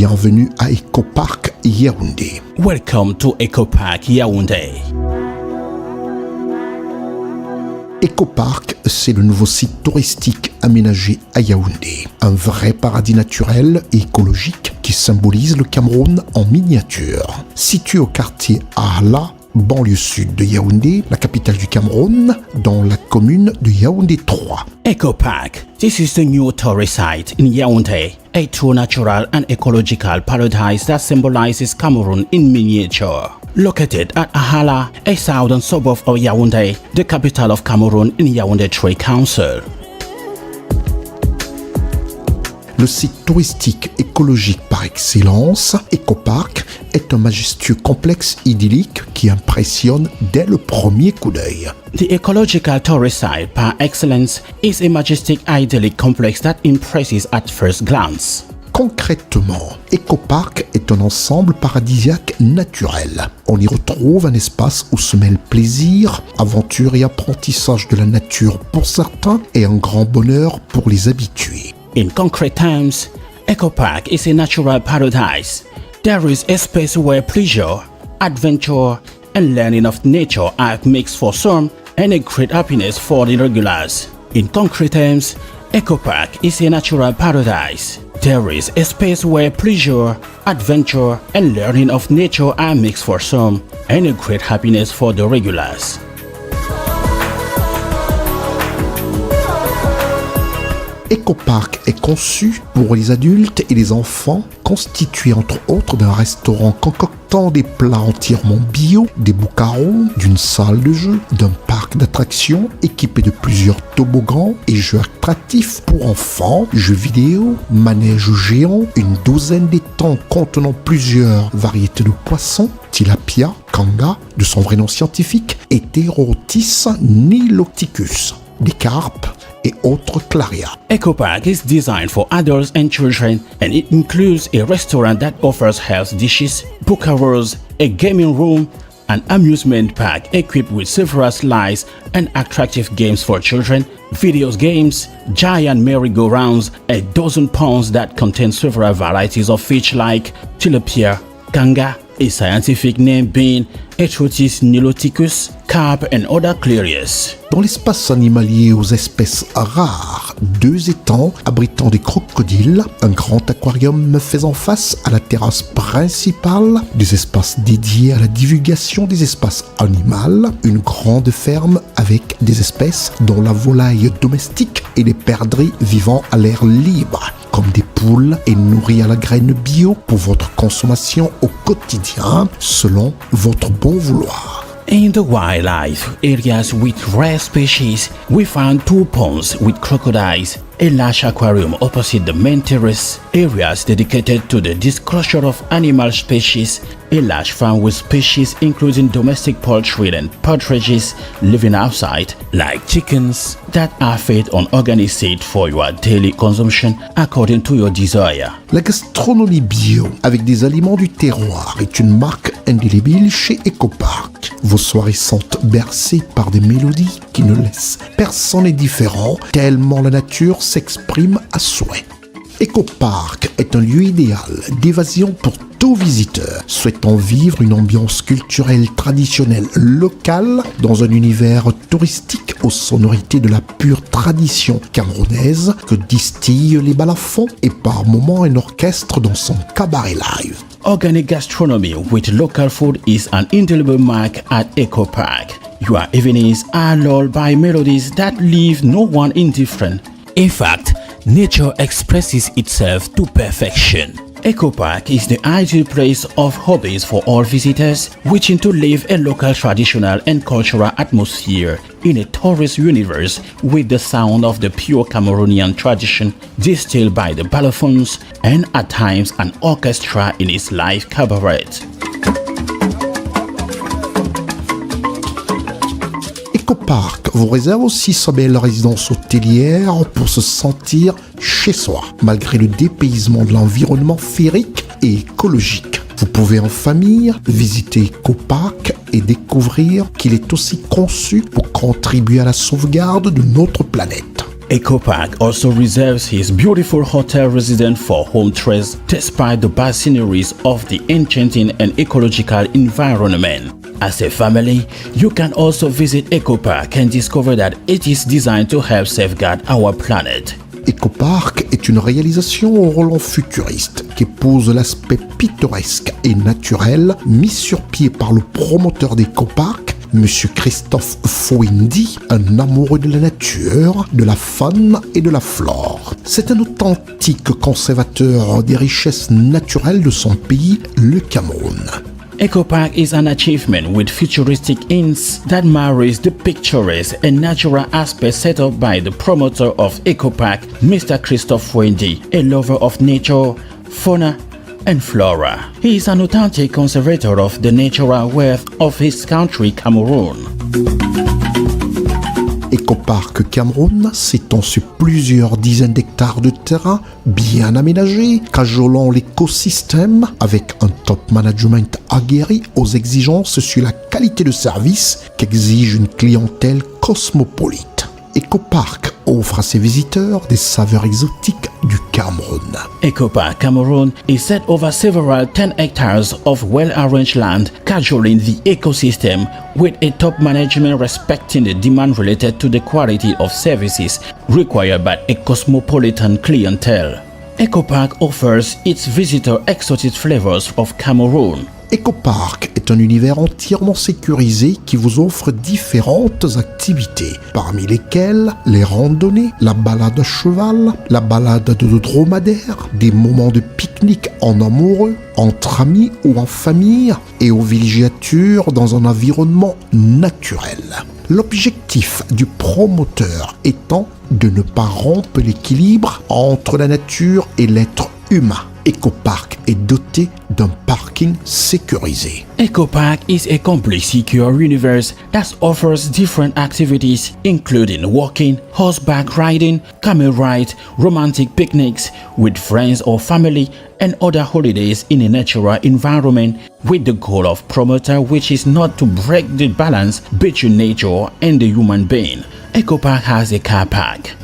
Bienvenue à Ecopark Yaoundé. Welcome to Ecopark Yaoundé. Ecopark, c'est le nouveau site touristique aménagé à Yaoundé. Un vrai paradis naturel et écologique qui symbolise le Cameroun en miniature. Situé au quartier Arla, banlieue sud de Yaoundé, la capitale du Cameroun, dans la commune de Yaoundé 3. Ecopark. This is the new tourist site in Yaoundé, a true natural and ecological paradise that symbolizes Cameroun in miniature. Located at Ahala, a southern suburb of Yaoundé, the capital of Cameroun in Yaoundé 3 Council. Le site touristique écologique par excellence, Ecopark, est un majestueux complexe idyllique qui impressionne dès le premier coup d'œil. The ecological tourist site par excellence is a majestic idyllic complex that impresses at first glance. Concrètement, Ecopark est un ensemble paradisiaque naturel. On y retrouve un espace où se mêlent plaisir, aventure et apprentissage de la nature pour certains et un grand bonheur pour les habitués. In concrete terms, Ecopark is a natural paradise. There is a space where pleasure, adventure, and learning of nature are mixed for some and a great happiness for the regulars. In concrete terms, Ecopark is a natural paradise. There is a space where pleasure, adventure, and learning of nature are mixed for some and a great happiness for the regulars. Ecopark est conçu pour les adultes et les enfants, constitué entre autres d'un restaurant concoctant des plats entièrement bio, des boucarons, d'une salle de jeu, d'un parc d'attractions équipé de plusieurs toboggans et jeux attractifs pour enfants, jeux vidéo, manèges géants, une douzaine d'étangs contenant plusieurs variétés de poissons, tilapia, kanga, de son vrai nom scientifique, et Heterotis niloticus, des carpes et autres claria. Ecopark is designed for adults and children, and it includes a restaurant that offers health dishes, boucaros, a gaming room, an amusement park equipped with several slides and attractive games for children, video games, giant merry-go-rounds, a dozen ponds that contain several varieties of fish like tilapia, kanga, a scientific name being Heterotis niloticus, carp and other clarias. Dans l'espace animalier aux espèces rares, 2 étangs abritant des crocodiles, un grand aquarium faisant face à la terrasse principale, des espaces dédiés à la divulgation des espèces animales, une grande ferme avec des espèces dont la volaille domestique et les perdrix vivant à l'air libre, comme des poules et nourries à la graine bio pour votre consommation au quotidien selon votre bon vouloir. In the wildlife areas with rare species, we found 2 ponds with crocodiles, a large aquarium opposite the main terrace, areas dedicated to the disclosure of animal species, a large farm with species including domestic poultry and partridges living outside, like chickens, that are fed on organic seed for your daily consumption according to your desire. La gastronomie bio avec des aliments du terroir est une marque indélébile chez Ecopark. Vos soirées sont bercées par des mélodies qui ne laissent personne indifférent tellement la nature s'exprime à souhait. Ecopark est un lieu idéal d'évasion pour tout visiteur souhaitant vivre une ambiance culturelle traditionnelle locale dans un univers touristique aux sonorités de la pure tradition camerounaise que distillent les balafons et par moments un orchestre dans son cabaret live. Organic gastronomy with local food is an indelible mark at Ecopark. Your evenings are lulled by melodies that leave no one indifferent. In fact, nature expresses itself to perfection. Ecopark is the ideal place of hobbies for all visitors, wishing to live a local traditional and cultural atmosphere in a tourist universe with the sound of the pure Cameroonian tradition distilled by the balafons and at times an orchestra in its live cabaret. Ecopark vous réserve aussi sa belle résidence hôtelière pour se sentir chez soi, malgré le dépaysement de l'environnement féerique et écologique. Vous pouvez en famille visiter Ecopark et découvrir qu'il est aussi conçu pour contribuer à la sauvegarde de notre planète. Eco Park also reserves his beautiful hotel residence for home stays despite the bad sceneries of the enchanting and ecological environment. As a family, you can also visit Eco Park and discover that it is designed to help safeguard our planet. Ecopark est une réalisation au relent futuriste qui épouse l'aspect pittoresque et naturel mis sur pied par le promoteur d'Ecopark, M. Christophe Fouindi, un amoureux de la nature, de la faune et de la flore. C'est un authentique conservateur des richesses naturelles de son pays, le Cameroun. Eco Park is an achievement with futuristic hints that marries the picturesque and natural aspects set up by the promoter of Eco Park, Mr. Christophe Fouindi, a lover of nature, fauna, and flora. He is an authentic conservator of the natural wealth of his country, Cameroon. Ecopark Cameroun s'étend sur plusieurs dizaines d'hectares de terrain bien aménagés, cajolant l'écosystème avec un top management aguerri aux exigences sur la qualité de service qu'exige une clientèle cosmopolite. Ecopark offre à ses visiteurs des saveurs exotiques du Cameroun. Eco Park Cameroon is set over several 10 hectares of well-arranged land, cajoling the ecosystem with a top management respecting the demand related to the quality of services required by a cosmopolitan clientele. Eco Park offers its visitors exotic flavors of Cameroon. Ecopark est un univers entièrement sécurisé qui vous offre différentes activités, parmi lesquelles les randonnées, la balade à cheval, la balade de dromadaire, des moments de pique-nique en amoureux, entre amis ou en famille, et aux villégiatures dans un environnement naturel. L'objectif du promoteur étant de ne pas rompre l'équilibre entre la nature et l'être humain. Ecopark est doté d'un parking sécurisé. Eco Park is a complete secure universe that offers different activities including walking, horseback riding, camel ride, romantic picnics with friends or family, and other holidays in a natural environment with the goal of promoter which is not to break the balance between nature and the human being. Eco Park has a car park.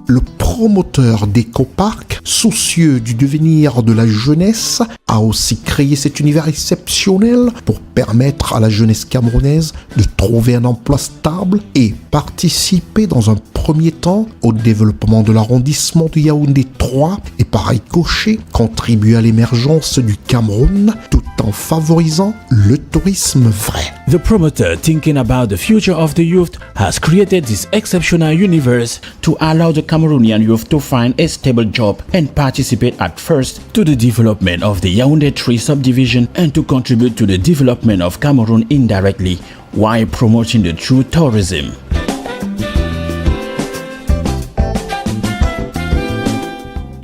Le promoteur d'Ecopark, soucieux du devenir de la jeunesse, a aussi créé cet univers exceptionnel pour permettre à la jeunesse camerounaise de trouver un emploi stable et participer dans un premier temps au développement de l'arrondissement de Yaoundé 3 et par ricochet contribuer à l'émergence du Cameroun tout en favorisant le tourisme vrai. The promoter, thinking about the future of the youth, has created this exceptional universe to allow the Cameroonian youth to find a stable job and participate at first to the development of the Yaoundé 3 subdivision and to contribute to the development of Cameroon indirectly while promoting the true tourism.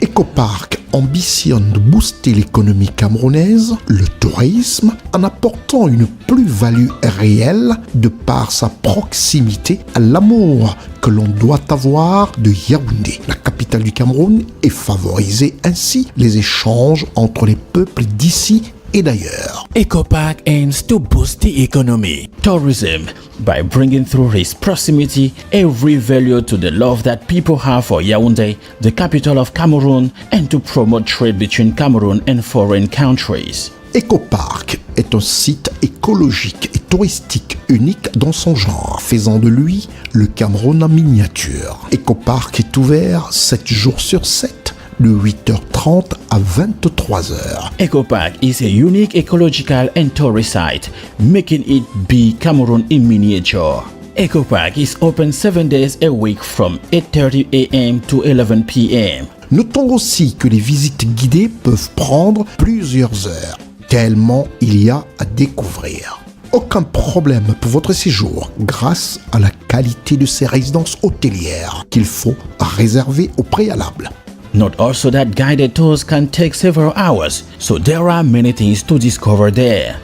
Ecopark ambitionne de booster l'économie camerounaise, le tourisme, en apportant une plus-value réelle de par sa proximité à l'amour que l'on doit avoir de Yaoundé, la capitale du Cameroun, et favoriser ainsi les échanges entre les peuples d'ici et d'ailleurs. Eco Park aims to boost the economy, tourism, by bringing through its proximity every value to the love that people have for Yaoundé, the capital of Cameroon, and to promote trade between Cameroon and foreign countries. Ecopark est un site écologique et touristique unique dans son genre, faisant de lui le Cameroun en miniature. Ecopark est ouvert 7 jours sur 7, de 8h30 à 23h. Eco Park is a unique ecological and tourist site, making it be Cameroon in miniature. Eco Park is open 7 days a week from 8:30 a.m. to 11 p.m. Notons aussi que les visites guidées peuvent prendre plusieurs heures, tellement il y a à découvrir. Aucun problème pour votre séjour grâce à la qualité de ces résidences hôtelières qu'il faut réserver au préalable. Note also that guided tours can take several hours, so there are many things to discover there.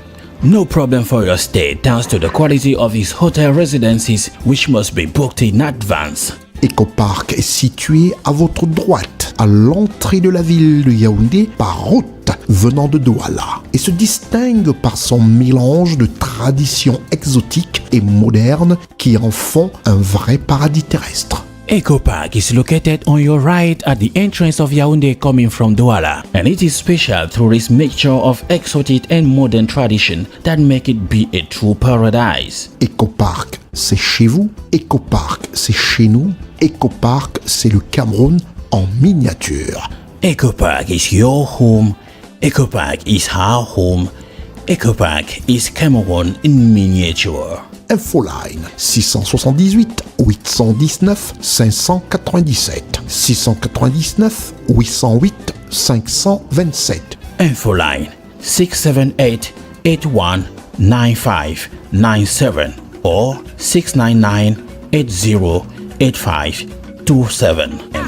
No problem for your stay thanks to the quality of these hotel residences which must be booked in advance. Ecopark est situé à votre droite, à l'entrée de la ville de Yaoundé par route. venant de Douala et se distingue par son mélange de traditions exotiques et modernes qui en font un vrai paradis terrestre. Eco Park is located on your right at the entrance of Yaoundé coming from Douala, and it is special through its mixture of exotic and modern tradition that make it be a true paradise. Ecopark, c'est chez vous. Ecopark, c'est chez nous. Ecopark, c'est le Cameroun en miniature. Eco Park is your home. Eco Park is our home. Eco Park is Cameroon in miniature. Infoline 678 819 597 699 808 527. Infoline 678 81 95 97 or 699 80 85 27.